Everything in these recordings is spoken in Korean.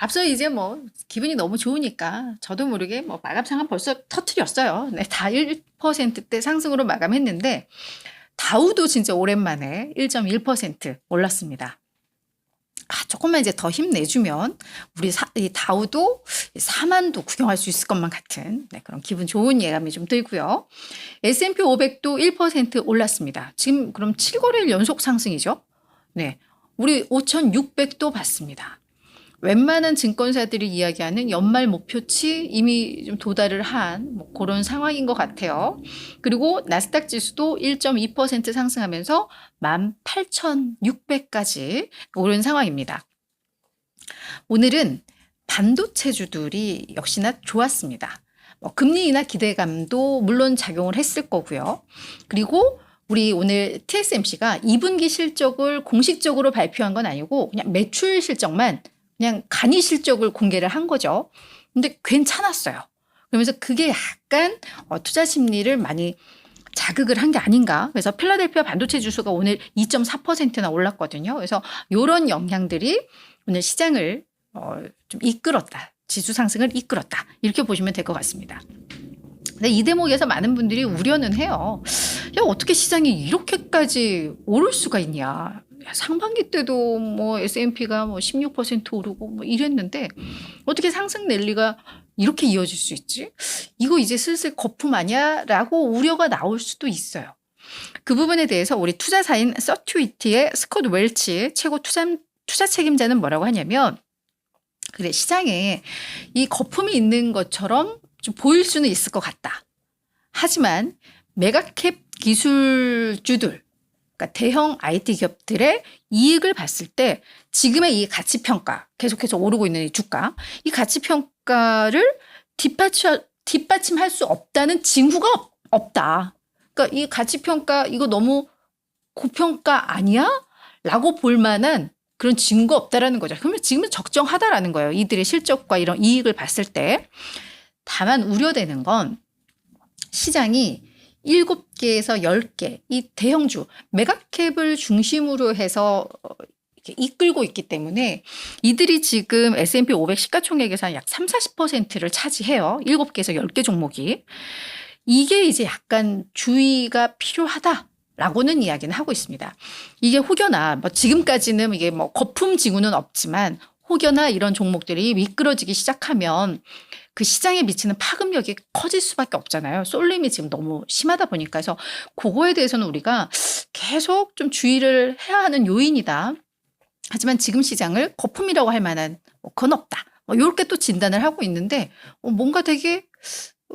앞서 이제 뭐 기분이 너무 좋으니까 저도 모르게 뭐 마감 상한 벌써 터트렸어요. 네, 다 1%대 상승으로 마감했는데 다우도 진짜 오랜만에 1.1% 올랐습니다. 조금만 이제 더 힘내주면 우리 이 다우도 4만도 구경할 수 있을 것만 같은 그런 기분 좋은 예감이 좀 들고요. S&P 500도 1% 올랐습니다. 지금 그럼 7거래일 연속 상승이죠. 네, 우리 5,600도 봤습니다. 웬만한 증권사들이 이야기하는 연말 목표치 이미 좀 도달을 한 뭐 그런 상황인 것 같아요. 그리고 나스닥 지수도 1.2% 상승하면서 18,600까지 오른 상황입니다. 오늘은 반도체주들이 역시나 좋았습니다. 금리 인하 기대감도 물론 작용을 했을 거고요. 그리고 우리 오늘 TSMC가 2분기 실적을 공식적으로 발표한 건 아니고 그냥 매출 실적만 그냥 간이 실적을 공개를 한 거죠. 근데 괜찮았어요. 그러면서 그게 약간 투자 심리를 많이 자극을 한 게 아닌가. 그래서 필라델피아 반도체 지수가 오늘 2.4%나 올랐거든요. 그래서 이런 영향들이 오늘 시장을 좀 이끌었다. 지수 상승을 이끌었다. 이렇게 보시면 될 것 같습니다. 근데 이 대목에서 많은 분들이 우려는 해요. 야, 어떻게 시장이 이렇게까지 오를 수가 있냐. 상반기 때도 뭐 S&P가 뭐 16% 오르고 뭐 이랬는데 어떻게 상승 랠리가 이렇게 이어질 수 있지? 이거 이제 슬슬 거품 아니야? 라고 우려가 나올 수도 있어요. 그 부분에 대해서 우리 투자사인 서튜이티의 스콧 웰치 최고 투자 책임자는 뭐라고 하냐면 그래, 시장에 이 거품이 있는 것처럼 좀 보일 수는 있을 것 같다. 하지만 메가캡 기술주들, 그러니까 대형 IT 기업들의 이익을 봤을 때 지금의 이 가치평가, 계속해서 오르고 있는 이 주가, 이 가치평가를 뒷받침할 수 없다는 징후가 없다. 그러니까 이 가치평가 이거 너무 고평가 아니야? 라고 볼 만한 그런 증거 없다라는 거죠. 그러면 지금은 적정하다라는 거예요. 이들의 실적과 이런 이익을 봤을 때. 다만 우려되는 건 시장이 7개에서 10개 이 대형주 메가캡을 중심으로 해서 이렇게 이끌고 있기 때문에 이들이 지금 S&P 500 시가총액에서 약 30-40%를 차지해요. 7개에서 10개 종목이. 이게 이제 약간 주의가 필요하다. 라고는 이야기는 하고 있습니다. 이게 혹여나 뭐 지금까지는 이게 뭐 거품 징후는 없지만 혹여나 이런 종목들이 미끄러지기 시작하면 그 시장에 미치는 파급력이 커질 수밖에 없잖아요. 쏠림이 지금 너무 심하다 보니까. 그래서 그거에 대해서는 우리가 계속 좀 주의를 해야 하는 요인이다. 하지만 지금 시장을 거품이라고 할 만한 그건 없다. 이렇게 또 진단을 하고 있는데 뭔가 되게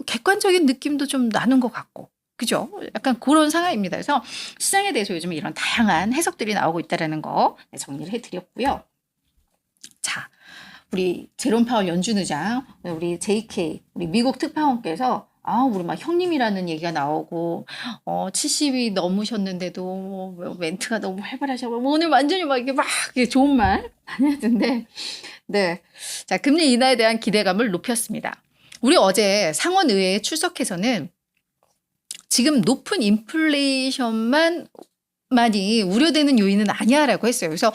객관적인 느낌도 좀 나는 것 같고. 그죠? 약간 그런 상황입니다. 그래서 시장에 대해서 요즘 이런 다양한 해석들이 나오고 있다는 거 정리를 해드렸고요. 자, 우리 제롬 파월 연준 의장, 우리 JK, 우리 미국 특파원께서 우리 막 형님이라는 얘기가 나오고 70이 넘으셨는데도 멘트가 너무 활발하셔서 오늘 완전히 막 이게 막 좋은 말 많이 하던데 네, 자 금리 인하에 대한 기대감을 높였습니다. 우리 어제 상원의회에 출석해서는 지금 높은 인플레이션만 많이 우려되는 요인은 아니야라고 했어요. 그래서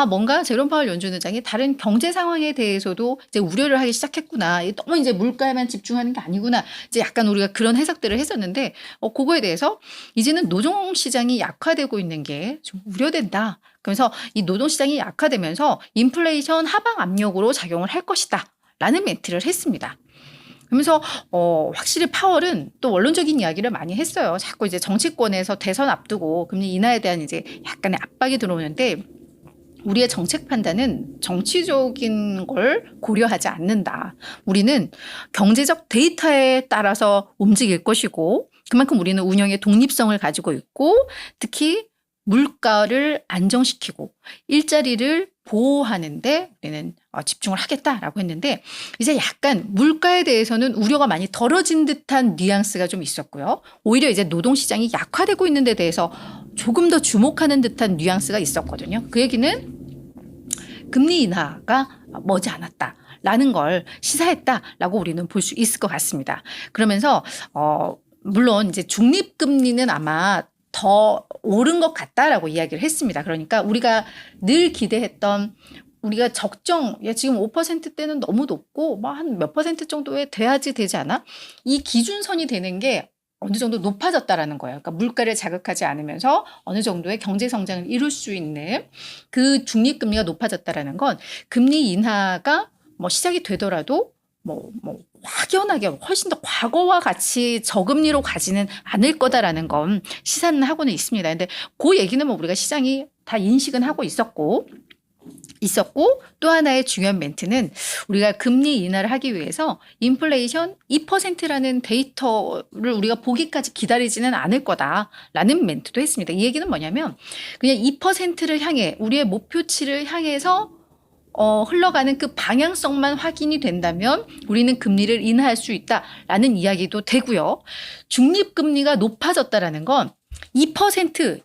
뭔가 제롬 파월 연준 의장이 다른 경제 상황에 대해서도 이제 우려를 하기 시작했구나. 너무 이제 물가에만 집중하는 게 아니구나. 이제 약간 우리가 그런 해석들을 했었는데 그거에 대해서 이제는 노동 시장이 약화되고 있는 게 좀 우려된다. 그래서 이 노동 시장이 약화되면서 인플레이션 하방 압력으로 작용을 할 것이다라는 멘트를 했습니다. 그러면서 확실히 파월은 또 원론적인 이야기를 많이 했어요. 자꾸 이제 정치권에서 대선 앞두고 금리 인하에 대한 이제 약간의 압박이 들어오는데 우리의 정책 판단은 정치적인 걸 고려하지 않는다. 우리는 경제적 데이터에 따라서 움직일 것이고 그만큼 우리는 운영의 독립성을 가지고 있고 특히 물가를 안정시키고 일자리를 보호하는데 우리는 집중을 하겠다라고 했는데 이제 약간 물가에 대해서는 우려가 많이 덜어진 듯한 뉘앙스가 좀 있었고요. 오히려 이제 노동시장이 약화되고 있는 데 대해서 조금 더 주목하는 듯한 뉘앙스가 있었거든요. 그 얘기는 금리 인하가 머지않았다라는 걸 시사했다라고 우리는 볼 수 있을 것 같습니다. 그러면서 물론 이제 중립금리는 아마 더 오른 것 같다라고 이야기를 했습니다. 그러니까 우리가 늘 기대했던 우리가 적정, 야, 지금 5%대는 너무 높고, 뭐 한 몇 퍼센트 정도에 돼야지 되지 않아? 이 기준선이 되는 게 어느 정도 높아졌다라는 거예요. 그러니까 물가를 자극하지 않으면서 어느 정도의 경제 성장을 이룰 수 있는 그 중립금리가 높아졌다라는 건 금리 인하가 뭐 시작이 되더라도 뭐 확연하게 훨씬 더 과거와 같이 저금리로 가지는 않을 거다라는 건 시사는 하고는 있습니다. 근데 그 얘기는 뭐 우리가 시장이 다 인식은 하고 있었고 또 하나의 중요한 멘트는 우리가 금리 인하를 하기 위해서 인플레이션 2%라는 데이터를 우리가 보기까지 기다리지는 않을 거다라는 멘트도 했습니다. 이 얘기는 뭐냐면 그냥 2%를 향해 우리의 목표치를 향해서 흘러가는 그 방향성만 확인이 된다면 우리는 금리를 인하할 수 있다라는 이야기도 되고요. 중립금리가 높아졌다라는 건 2%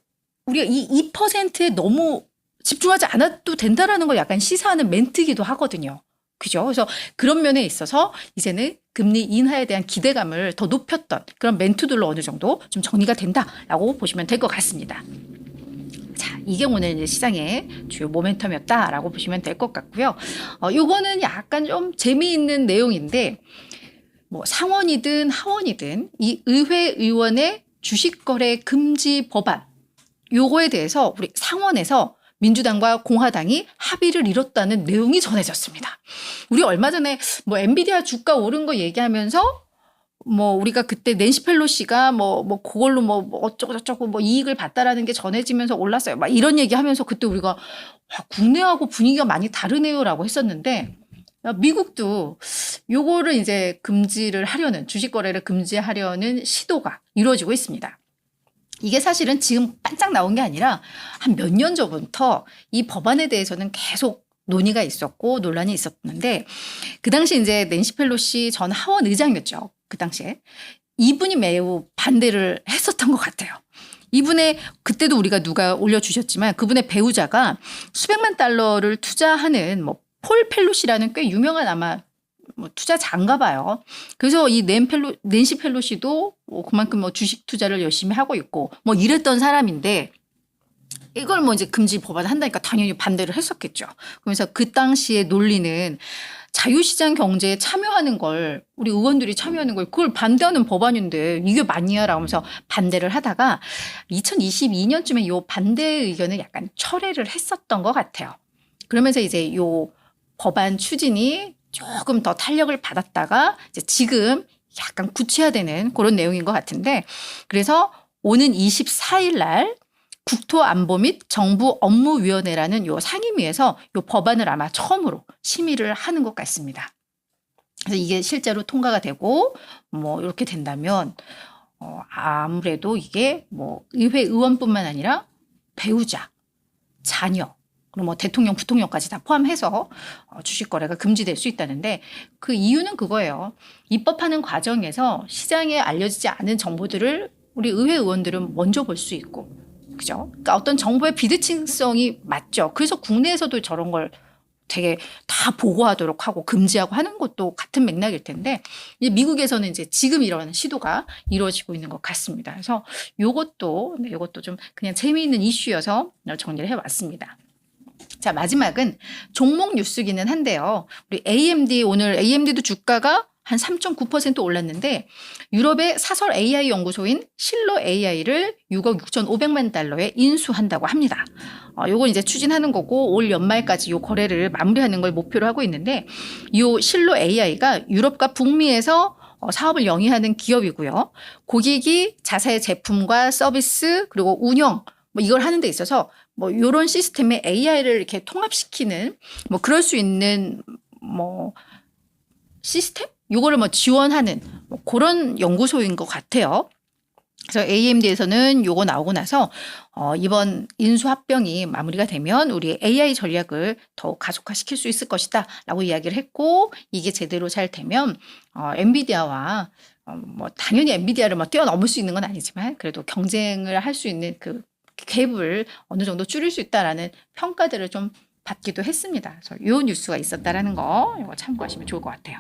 우리가 이 2%에 너무 집중하지 않아도 된다라는 걸 약간 시사하는 멘트이기도 하거든요. 그죠? 그래서 그런 면에 있어서 이제는 금리 인하에 대한 기대감을 더 높였던 그런 멘트들로 어느 정도 좀 정리가 된다라고 보시면 될 것 같습니다. 자, 이게 오늘 이제 시장의 주요 모멘텀이었다라고 보시면 될 것 같고요. 요거는 약간 좀 재미있는 내용인데 뭐 상원이든 하원이든 이 의회 의원의 주식거래 금지 법안 요거에 대해서 우리 상원에서 민주당과 공화당이 합의를 이뤘다는 내용이 전해졌습니다. 우리 얼마 전에 뭐 엔비디아 주가 오른 거 얘기하면서 뭐 우리가 그때 낸시 펠로시가 뭐 그걸로 뭐 어쩌고저쩌고 뭐 이익을 봤다라는 게 전해지면서 올랐어요. 막 이런 얘기하면서 그때 우리가 와, 국내하고 분위기가 많이 다르네요라고 했었는데 미국도 요거를 이제 금지를 하려는 주식 거래를 금지하려는 시도가 이루어지고 있습니다. 이게 사실은 지금 반짝 나온 게 아니라 한 몇 년 전부터 이 법안에 대해서는 계속 논의가 있었고 논란이 있었는데 그 당시 이제 낸시 펠로시 전 하원 의장이었죠. 그 당시에 이분이 매우 반대를 했었던 것 같아요. 이분의 그때도 우리가 누가 올려주셨지만 그분의 배우자가 수백만 달러를 투자하는 뭐 폴 펠로시라는 꽤 유명한 아마 뭐 투자자인가 봐요. 그래서 이 낸시 펠로시도 뭐 그만큼 뭐 주식 투자를 열심히 하고 있고 뭐 이랬던 사람인데 이걸 뭐 이제 금지 법안을 한다니까 당연히 반대를 했었겠죠. 그러면서 그 당시에 논리는 자유시장 경제에 참여하는 걸 우리 의원들이 참여하는 걸 그걸 반대하는 법안인데 이게 맞냐라고 하면서 반대를 하다가 2022년쯤에 이 반대 의견을 약간 철회를 했었던 것 같아요. 그러면서 이제 이 법안 추진이 조금 더 탄력을 받았다가 이제 지금 약간 구체화되는 그런 내용인 것 같은데 그래서 오는 24일 날 국토안보 및 정부업무위원회라는 요 상임위에서 요 법안을 아마 처음으로 심의를 하는 것 같습니다. 그래서 이게 실제로 통과가 되고 뭐 이렇게 된다면 아무래도 이게 뭐 의회 의원뿐만 아니라 배우자, 자녀 그리고 뭐 대통령, 부통령까지 다 포함해서 주식 거래가 금지될 수 있다는데 그 이유는 그거예요. 입법하는 과정에서 시장에 알려지지 않은 정보들을 우리 의회 의원들은 먼저 볼 수 있고 그죠? 그러니까 어떤 정보의 비대칭성이 맞죠. 그래서 국내에서도 저런 걸 되게 다 보고하도록 하고 금지하고 하는 것도 같은 맥락일 텐데 이제 미국에서는 이제 지금 이런 시도가 이루어지고 있는 것 같습니다. 그래서 요것도 좀 그냥 재미있는 이슈여서 정리를 해왔습니다. 자, 마지막은 종목 뉴스기는 한데요. 우리 오늘 AMD도 주가가 한 3.9% 올랐는데 유럽의 사설 AI 연구소인 실로 AI를 6억 6,500만 달러에 인수한다고 합니다. 요건 이제 추진하는 거고 올 연말까지 요 거래를 마무리하는 걸 목표로 하고 있는데 요 실로 AI가 유럽과 북미에서 사업을 영위하는 기업이고요. 고객이 자사의 제품과 서비스 그리고 운영 뭐 이걸 하는 데 있어서 뭐 요런 시스템에 AI를 이렇게 통합시키는 뭐 그럴 수 있는 뭐 시스템? 요거를 뭐 지원하는 뭐 그런 연구소인 것 같아요. 그래서 AMD에서는 요거 나오고 나서 이번 인수합병이 마무리가 되면 우리 AI 전략을 더욱 가속화시킬 수 있을 것이다 라고 이야기를 했고 이게 제대로 잘 되면 엔비디아와 뭐 당연히 엔비디아를 뭐 뛰어넘을 수 있는 건 아니지만 그래도 경쟁을 할 수 있는 그 갭을 어느 정도 줄일 수 있다라는 평가들을 좀 받기도 했습니다. 그래서 요 뉴스가 있었다라는 거 이거 참고하시면 좋을 것 같아요.